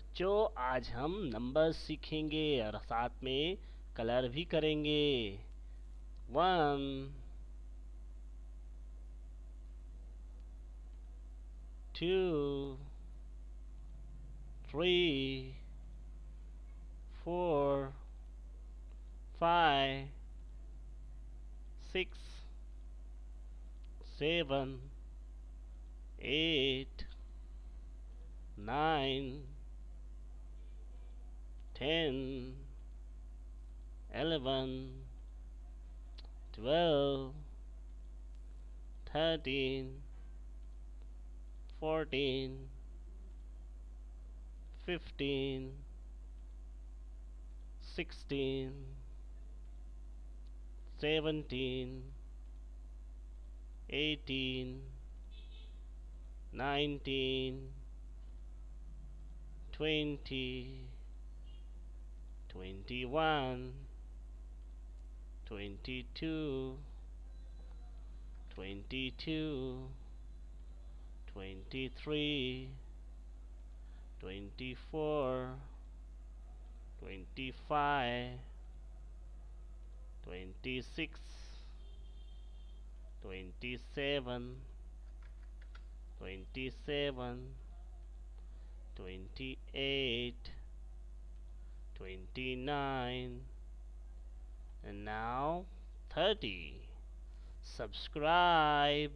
बच्चों, आज हम नंबर सीखेंगे और साथ में कलर भी करेंगे। 1 2 3 4 5 6 7 8 9 10 11 12 13 14 15 16 17 18 19 20 21 22 23 24 25 26 27 28 29 and now 30. Subscribe.